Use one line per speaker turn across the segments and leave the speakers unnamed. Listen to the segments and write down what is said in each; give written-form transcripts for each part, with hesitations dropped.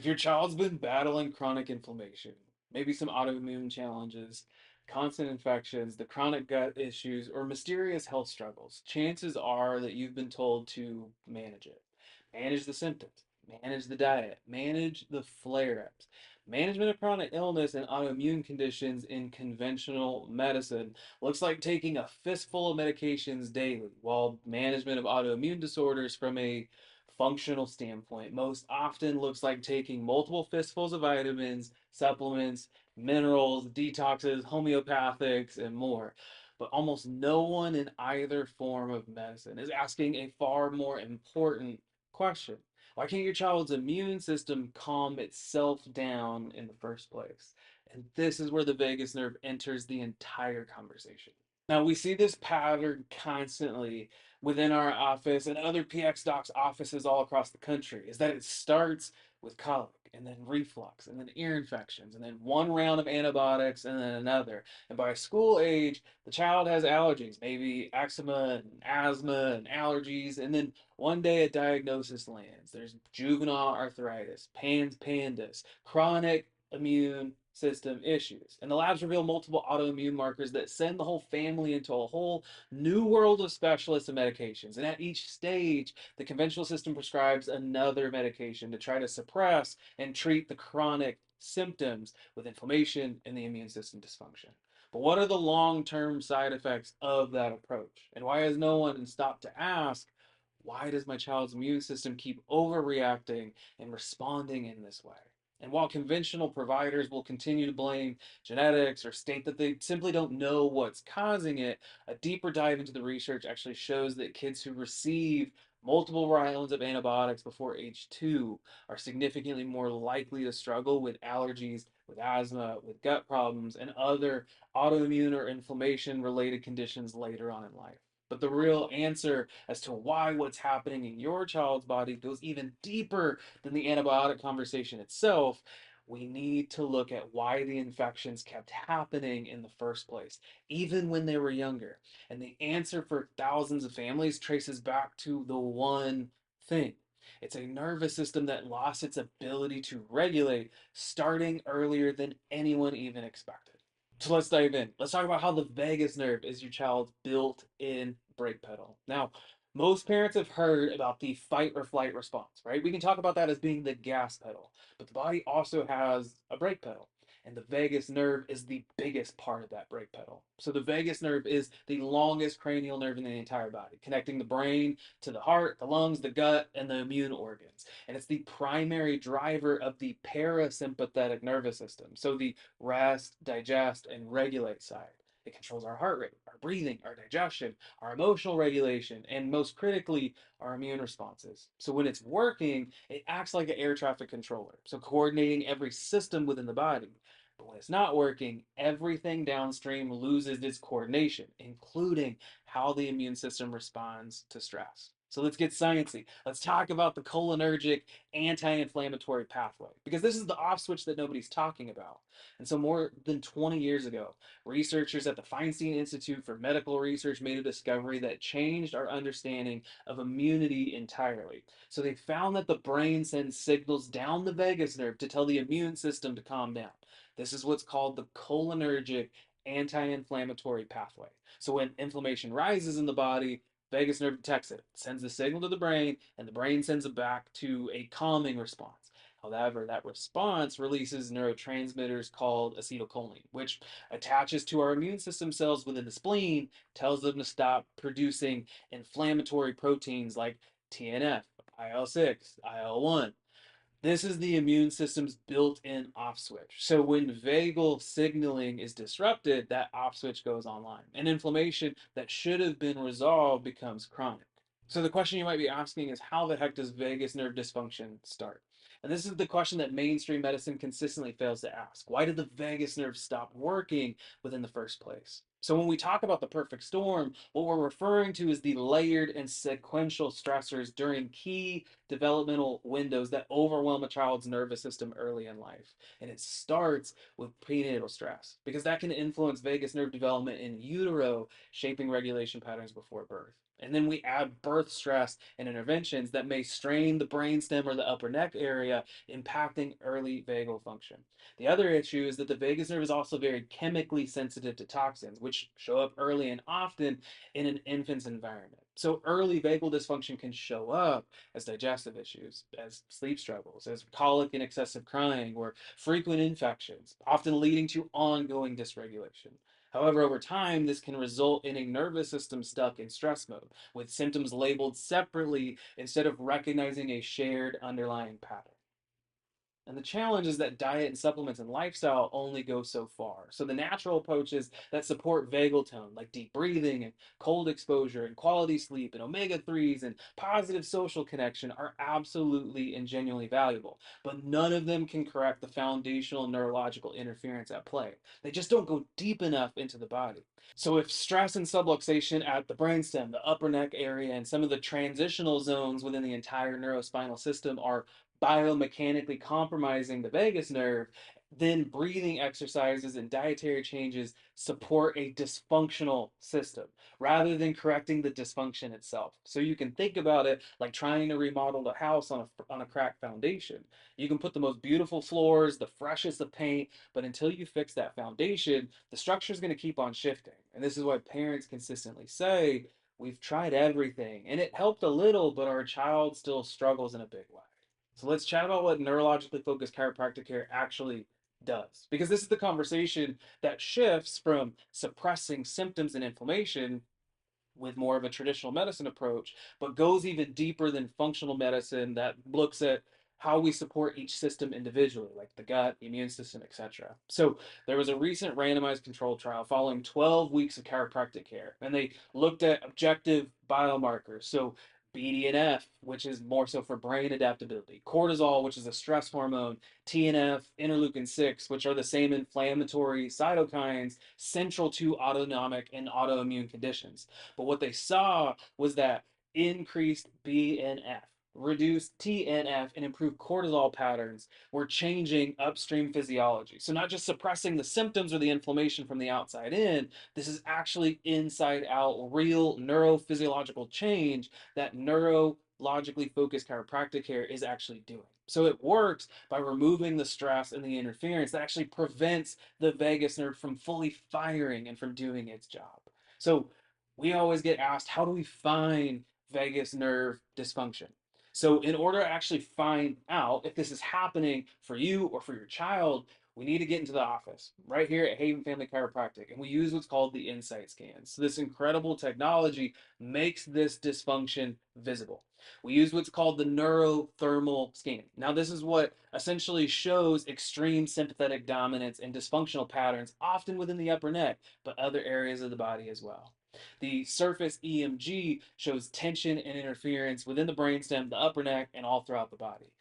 If your child's been battling chronic inflammation, maybe some autoimmune challenges, constant infections, the chronic gut issues, or mysterious health struggles, chances are that you've been told to manage it. Manage the symptoms, manage the diet, manage the flare ups. Management of chronic illness and autoimmune conditions in conventional medicine looks like taking a fistful of medications daily, while management of autoimmune disorders from a functional standpoint most often looks like taking multiple fistfuls of vitamins, supplements, minerals, detoxes, homeopathics, and more. But almost no one in either form of medicine is asking a far more important question. Why can't your child's immune system calm itself down in the first place? And this is where the vagus nerve enters the entire conversation. Now, we see this pattern constantly within our office and other PX docs offices all across the country is that it starts with colic and then reflux and then ear infections and then one round of antibiotics and then another. And by school age, the child has allergies, maybe eczema and asthma and allergies. And then one day a diagnosis lands. There's juvenile arthritis, PANS pandas, chronic immune system issues. And the labs reveal multiple autoimmune markers that send the whole family into a whole new world of specialists and medications. And at each stage, the conventional system prescribes another medication to try to suppress and treat the chronic symptoms with inflammation and the immune system dysfunction. But what are the long term side effects of that approach? And why has no one stopped to ask, why does my child's immune system keep overreacting and responding in this way? And while conventional providers will continue to blame genetics or state that they simply don't know what's causing it, a deeper dive into the research actually shows that kids who receive multiple rounds of antibiotics before age 2 are significantly more likely to struggle with allergies, with asthma, with gut problems, and other autoimmune or inflammation related conditions later on in life. But the real answer as to why what's happening in your child's body goes even deeper than the antibiotic conversation itself. We need to look at why the infections kept happening in the first place, even when they were younger. And the answer for thousands of families traces back to the one thing. It's a nervous system that lost its ability to regulate starting earlier than anyone even expected. So let's dive in. Let's talk about how the vagus nerve is your child's built in brake pedal. Now, most parents have heard about the fight or flight response, right? We can talk about that as being the gas pedal, but the body also has a brake pedal. And the vagus nerve is the biggest part of that brake pedal. So the vagus nerve is the longest cranial nerve in the entire body, connecting the brain to the heart, the lungs, the gut, and the immune organs. And it's the primary driver of the parasympathetic nervous system. So the rest, digest, and regulate side. It controls our heart rate, our breathing, our digestion, our emotional regulation, and most critically, our immune responses. So when it's working, it acts like an air traffic controller, so coordinating every system within the body. But when it's not working, everything downstream loses its coordination, including how the immune system responds to stress. So let's get sciencey. Let's talk about the cholinergic anti-inflammatory pathway because this is the off switch that nobody's talking about. And so more than 20 years ago, researchers at the Feinstein Institute for Medical Research made a discovery that changed our understanding of immunity entirely. So they found that the brain sends signals down the vagus nerve to tell the immune system to calm down. This is what's called the cholinergic anti-inflammatory pathway. So when inflammation rises in the body, vagus nerve detects it, sends the signal to the brain, and the brain sends it back to a calming response. However, that response releases neurotransmitters called acetylcholine, which attaches to our immune system cells within the spleen, tells them to stop producing inflammatory proteins like TNF, IL-6, IL-1. This is the immune system's built-in off switch. So when vagal signaling is disrupted, that off switch goes online. And inflammation that should have been resolved becomes chronic. So the question you might be asking is how the heck does vagus nerve dysfunction start? And this is the question that mainstream medicine consistently fails to ask. Why did the vagus nerve stop working within the first place? So when we talk about the perfect storm, what we're referring to is the layered and sequential stressors during key developmental windows that overwhelm a child's nervous system early in life. And it starts with prenatal stress because that can influence vagus nerve development in utero, shaping regulation patterns before birth. And then we add birth stress and interventions that may strain the brainstem or the upper neck area, impacting early vagal function. The other issue is that the vagus nerve is also very chemically sensitive to toxins, which show up early and often in an infant's environment. So early vagal dysfunction can show up as digestive issues, as sleep struggles, as colic and excessive crying, or frequent infections, often leading to ongoing dysregulation. However, over time, this can result in a nervous system stuck in stress mode, with symptoms labeled separately instead of recognizing a shared underlying pattern. And the challenge is that diet and supplements and lifestyle only go so far. So the natural approaches that support vagal tone, like deep breathing and cold exposure and quality sleep and omega-3s and positive social connection, are absolutely and genuinely valuable. But none of them can correct the foundational neurological interference at play. They just don't go deep enough into the body. So if stress and subluxation at the brainstem, the upper neck area, and some of the transitional zones within the entire neurospinal system are biomechanically compromising the vagus nerve, then breathing exercises and dietary changes support a dysfunctional system rather than correcting the dysfunction itself. So you can think about it like trying to remodel a house on a cracked foundation. You can put the most beautiful floors, the freshest of paint, but until you fix that foundation, the structure is going to keep on shifting. And this is why parents consistently say, we've tried everything and it helped a little, but our child still struggles in a big way. So let's chat about what neurologically focused chiropractic care actually does. Because this is the conversation that shifts from suppressing symptoms and inflammation with more of a traditional medicine approach, but goes even deeper than functional medicine that looks at how we support each system individually, like the gut, the immune system, etc. So there was a recent randomized controlled trial following 12 weeks of chiropractic care, and they looked at objective biomarkers. So BDNF, which is more so for brain adaptability, cortisol, which is a stress hormone, TNF, interleukin 6, which are the same inflammatory cytokines central to autonomic and autoimmune conditions. But what they saw was that increased BNF, reduced TNF, and improved cortisol patterns were changing upstream physiology. So, not just suppressing the symptoms or the inflammation from the outside in, this is actually inside out, real neurophysiological change that neurologically focused chiropractic care is actually doing. So it works by removing the stress and the interference that actually prevents the vagus nerve from fully firing and from doing its job. So we always get asked, how do we find vagus nerve dysfunction? So, in order to actually find out if this is happening for you or for your child, we need to get into the office right here at Haven Family Chiropractic, and we use what's called the Insight scans. So, this incredible technology makes this dysfunction visible. We use what's called the neurothermal scanning. Now, this is what essentially shows extreme sympathetic dominance and dysfunctional patterns, often within the upper neck, but other areas of the body as well. The surface EMG shows tension and interference within the brainstem, the upper neck, and all throughout the body.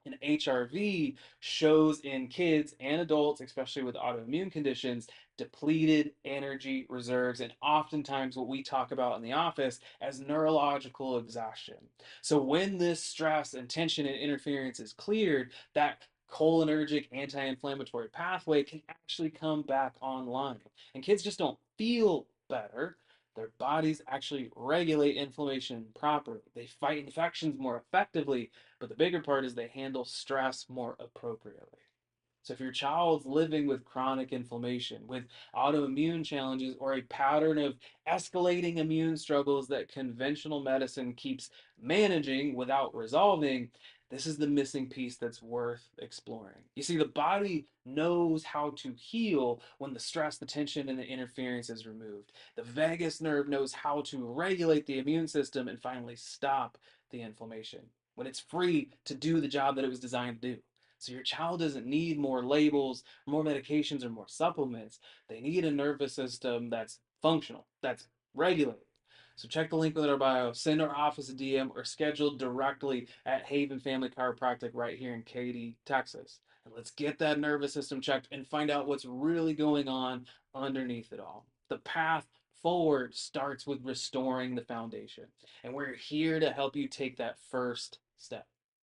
And HRV shows in kids and adults, especially with autoimmune conditions, depleted energy reserves, and oftentimes what we talk about in the office as neurological exhaustion. So, when this stress and tension and interference is cleared, that cholinergic anti inflammatory pathway can actually come back online. And kids just don't feel better. Their bodies actually regulate inflammation properly. They fight infections more effectively, but the bigger part is they handle stress more appropriately. So if your child's living with chronic inflammation, with autoimmune challenges, or a pattern of escalating immune struggles that conventional medicine keeps managing without resolving, this is the missing piece that's worth exploring. You see, the body knows how to heal when the stress, the tension, and the interference is removed. The vagus nerve knows how to regulate the immune system and finally stop the inflammation when it's free to do the job that it was designed to do. So your child doesn't need more labels, more medications, or more supplements. They need a nervous system that's functional, that's regulated. So check the link within our bio, send our office a DM, or schedule directly at Haven Family Chiropractic right here in Katy, Texas. And let's get that nervous system checked and find out what's really going on underneath it all. The path forward starts with restoring the foundation. And we're here to help you take that first step.